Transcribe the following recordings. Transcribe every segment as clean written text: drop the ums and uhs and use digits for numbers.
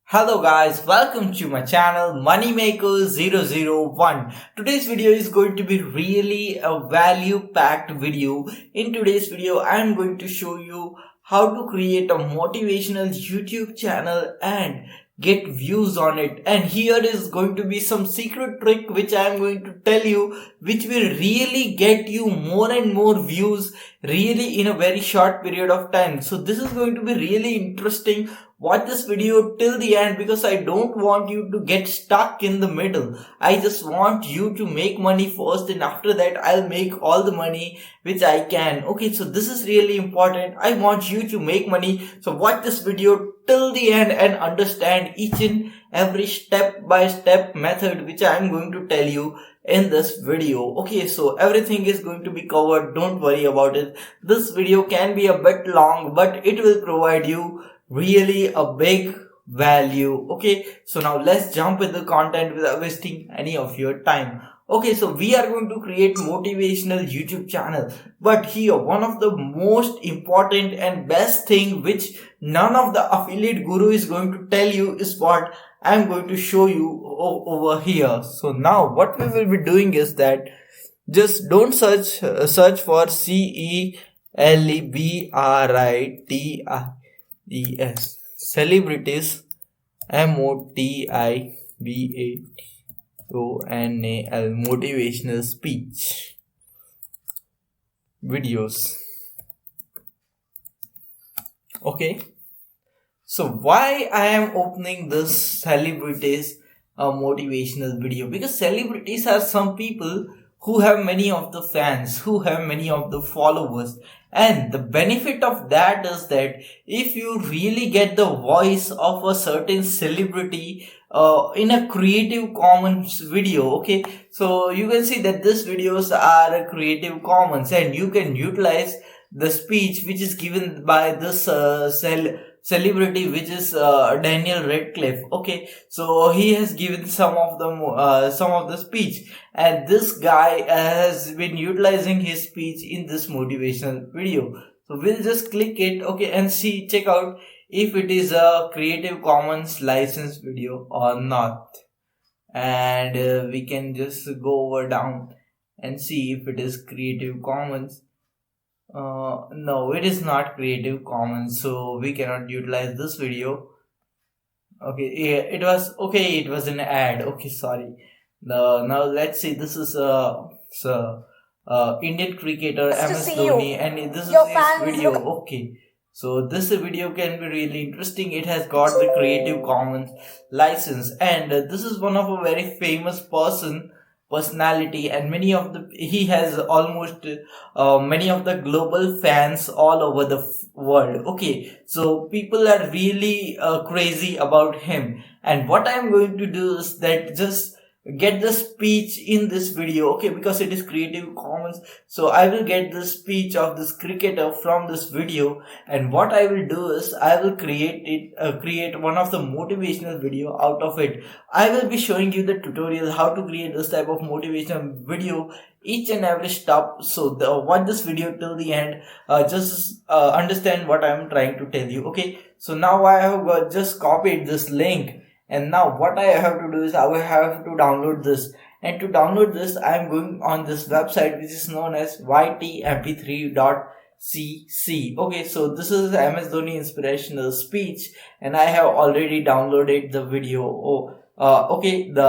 Hello guys, welcome to my channel Moneymaker001. Today's video is going to be really a value packed video. In today's video, I am going to show you how to create a motivational YouTube channel and get views on it. And here is going to be some secret trick which I am going to tell you, which will really get you more and more views really in a very short period of time. So this is going to be really interesting. Watch this video till the end because I don't want you to get stuck in the middle. I just want you to make money first, and after that I'll make all the money which I can. Okay, so this is really important. I want you to make money. So watch this video till the end and understand each and every step by step method which I am going to tell you in this video. Okay, so everything is going to be covered. Don't worry about it. This video can be a bit long, but it will provide you really a big value. Okay, so now let's jump in the content without wasting any of your time. Okay, so we are going to create motivational YouTube channel, but here one of the most important and best thing which none of the affiliate guru is going to tell you is what I'm going to show you over here. So now what we will be doing is that just don't search for celebrities, motivational motivational speech videos. Okay, so why I am opening this celebrities motivational video? Because celebrities are some people who have many of the fans, who have many of the followers. And the benefit of that is that if you really get the voice of a certain celebrity in a Creative Commons video, okay, so you can see that these videos are Creative Commons and you can utilize the speech which is given by this celebrity, which is Daniel Radcliffe. Okay, so he has given some of the speech, and this guy has been utilizing his speech in this motivational video. So we'll just click it, okay, and see, check out if it is a Creative Commons licensed video or not. And we can just go over down and see if it is Creative Commons. No, it is not Creative Commons, so we cannot utilize this video. Okay, yeah, it was an ad. Okay, sorry. Now let's see. This is Indian cricketer MS Dhoni, and this is his video. Okay, so this video can be really interesting. It has got the Creative Commons license, and this is one of a very famous personality, and he has almost many of the global fans all over the world. Okay, so people are really crazy about him, and what I'm going to do is that just get the speech in this video, okay, because it is Creative Commons. So I will get the speech of this cricketer from this video, and what I will do is I will create one of the motivational video out of it. I will be showing you the tutorial how to create this type of motivational video, each and every step. So watch this video till the end. Just understand what I am trying to tell you. Okay, so now I have just copied this link, and now what I have to do is I will have to download this. And to download this, I am going on this website which is known as ytmp3.cc. Okay, so this is MS Dhoni inspirational speech, and I have already downloaded the video. Okay, the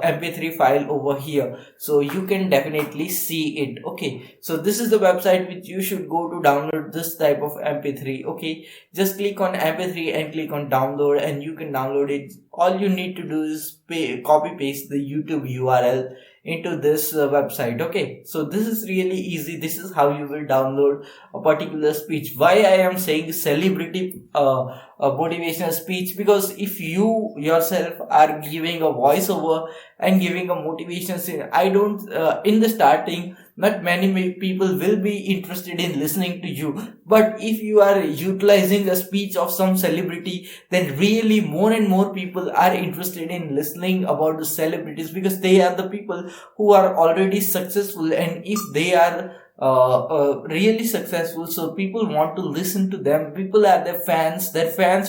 mp3 file over here, so you can definitely see it. Okay, so this is the website which you should go to download this type of mp3. Okay, just click on mp3 and click on download, and you can download it. All you need to do is copy paste the YouTube URL into this website. Okay, so this is really easy. This is how you will download a particular speech. Why I am saying celebrity a motivational speech? Because if you yourself are giving a voiceover and giving a motivation scene, I don't in the starting not many people will be interested in listening to you, but if you are utilizing a speech of some celebrity, then really more and more people are interested in listening about the celebrities, because they are the people who are already successful, and if they are really successful, so people want to listen to them. People are their fans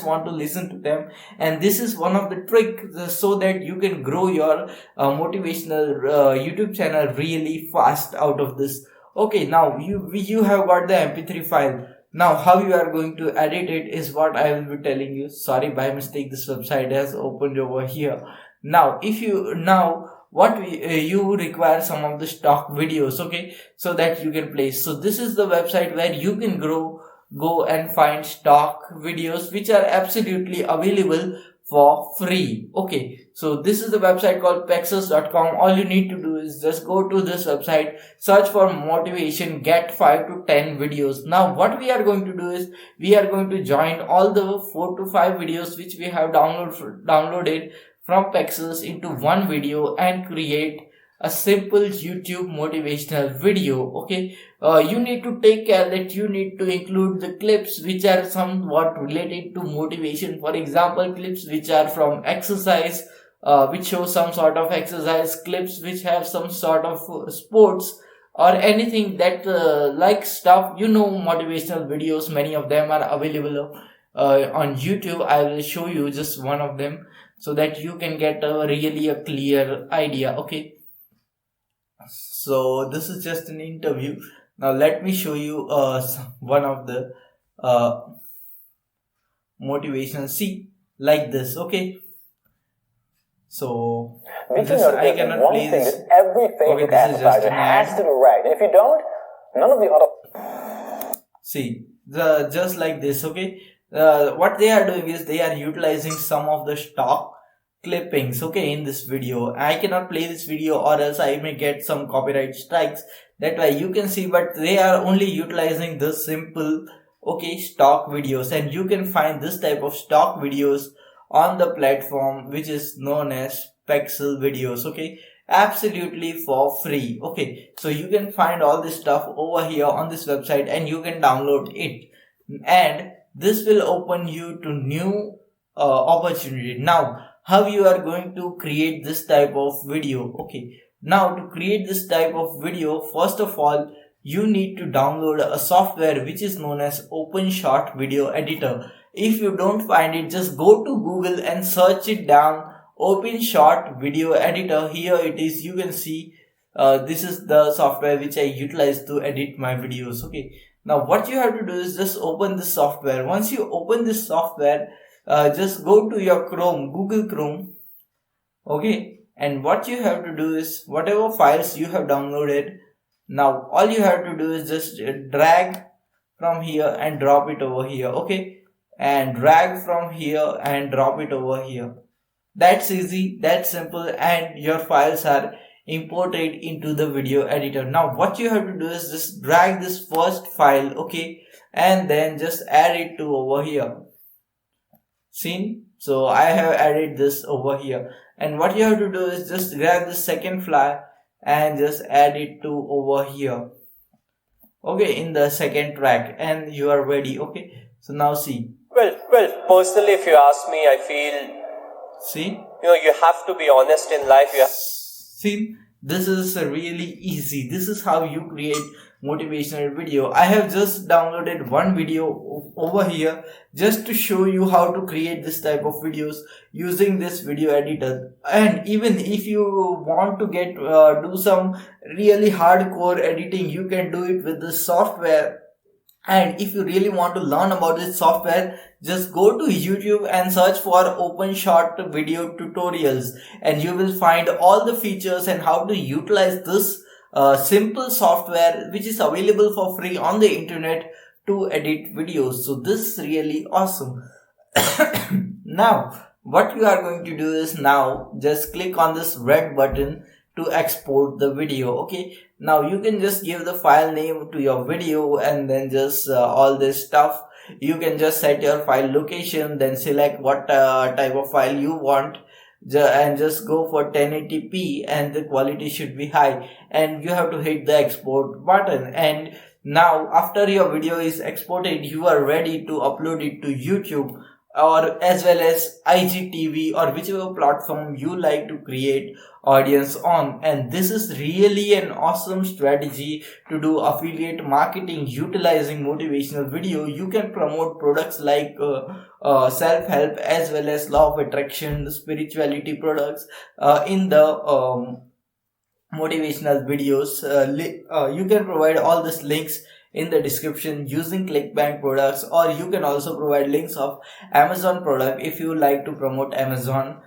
want to listen to them, and this is one of the trick so that you can grow your motivational YouTube channel really fast out of this. Okay, now you have got the mp3 file. Now how you are going to edit it is what I will be telling you. Sorry, by mistake this website has opened over here. Now if you now what you require some of the stock videos, okay, so that you can place. So this is the website where you can go and find stock videos which are absolutely available for free. Okay, so this is the website called pexels.com. All you need to do is just go to this website, search for motivation, get 5 to 10 videos. Now what we are going to do is we are going to join all the 4 to 5 videos which we have downloaded from Pexels into one video and create a simple YouTube motivational video. Okay, you need to take care that you need to include the clips which are somewhat related to motivation. For example, clips which are from exercise, which show some sort of exercise, clips which have some sort of sports, or anything that like stuff, motivational videos. Many of them are available on YouTube. I will show you just one of them so that you can get a clear idea. Okay, so this is just an interview. Now let me show you one of the uh, motivational. See, like this. Okay, so this I cannot play this. Everything okay, this is just an has to be right. And if you don't, none of the other. See, just like this. Okay, what they are doing is they are utilizing some of the stock clippings, okay, in this video. I cannot play this video or else I may get some copyright strikes. That way you can see, but they are only utilizing the simple, okay, stock videos, and you can find this type of stock videos on the platform which is known as Pexel Videos, okay, absolutely for free. Okay, so you can find all this stuff over here on this website and you can download it, and this will open you to new opportunity. Now how you are going to create this type of video? Okay, now to create this type of video, first of all you need to download a software which is known as OpenShot Video Editor. If you don't find it, just go to Google and search it down, OpenShot Video Editor. Here it is. You can see this is the software which I utilize to edit my videos. Okay, now what you have to do is just open this software. Once you open this software, just go to your Google Chrome. Okay, and what you have to do is whatever files you have downloaded, now all you have to do is just drag from here and drop it over here. Okay, and drag from here and drop it over here. That's easy, that's simple, and your files are imported into the video editor. Now what you have to do is just drag this first file, okay, and then just add it to over here. Seen? So I have added this over here, and what you have to do is just grab the second file and just add it to over here, okay, in the second track, and you are ready. Okay, so now see. Well, personally, if you ask me, I feel, see, you have to be honest in life. See, this is really easy. This is how you create motivational video. I have just downloaded one video over here just to show you how to create this type of videos using this video editor. And even if you want to get do some really hardcore editing, you can do it with this software. And if you really want to learn about this software, just go to YouTube and search for OpenShot video tutorials, and you will find all the features and how to utilize this simple software which is available for free on the internet to edit videos. So this is really awesome. Now what you are going to do is now just click on this red button to export the video. Okay, now you can just give the file name to your video, and then just all this stuff. You can just set your file location, then select what type of file you want, and just go for 1080p, and the quality should be high, and you have to hit the export button. And now after your video is exported, you are ready to upload it to YouTube, or as well as IGTV, or whichever platform you like to create audience on. And this is really an awesome strategy to do affiliate marketing utilizing motivational video. You can promote products like self-help as well as law of attraction, spirituality products in the motivational videos. You can provide all these links in the description using clickbank products, or you can also provide links of Amazon product if you like to promote Amazon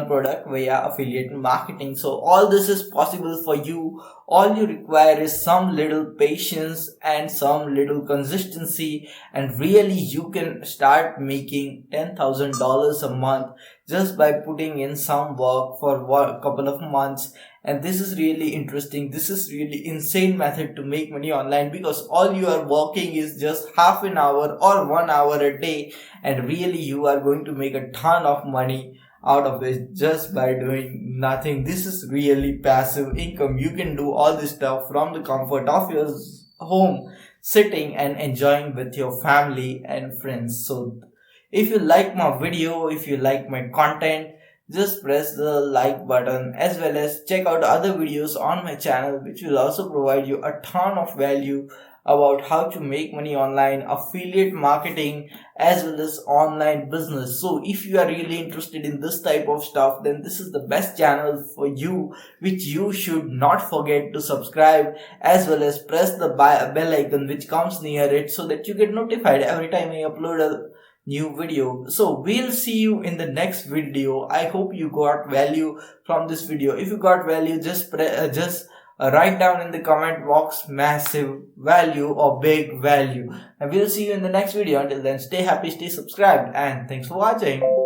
product via affiliate marketing. So all this is possible for you. All you require is some little patience and some little consistency, and really you can start making $10,000 a month just by putting in some work for a couple of months. And this is really interesting. This is really insane method to make money online, because all you are working is just half an hour or 1 hour a day, and really you are going to make a ton of money out of it just by doing nothing. This is really passive income. You can do all this stuff from the comfort of your home, sitting and enjoying with your family and friends. So if you like my video, if you like my content, just press the like button, as well as check out other videos on my channel which will also provide you a ton of value about how to make money online, affiliate marketing, as well as online business. So if you are really interested in this type of stuff, then this is the best channel for you, which you should not forget to subscribe, as well as press the bell icon which comes near it, so that you get notified every time I upload a new video. So we'll see you in the next video. I hope you got value from this video. If you got value, just write down in the comment box massive value or big value, and we'll see you in the next video. Until then, stay happy, stay subscribed, and thanks for watching.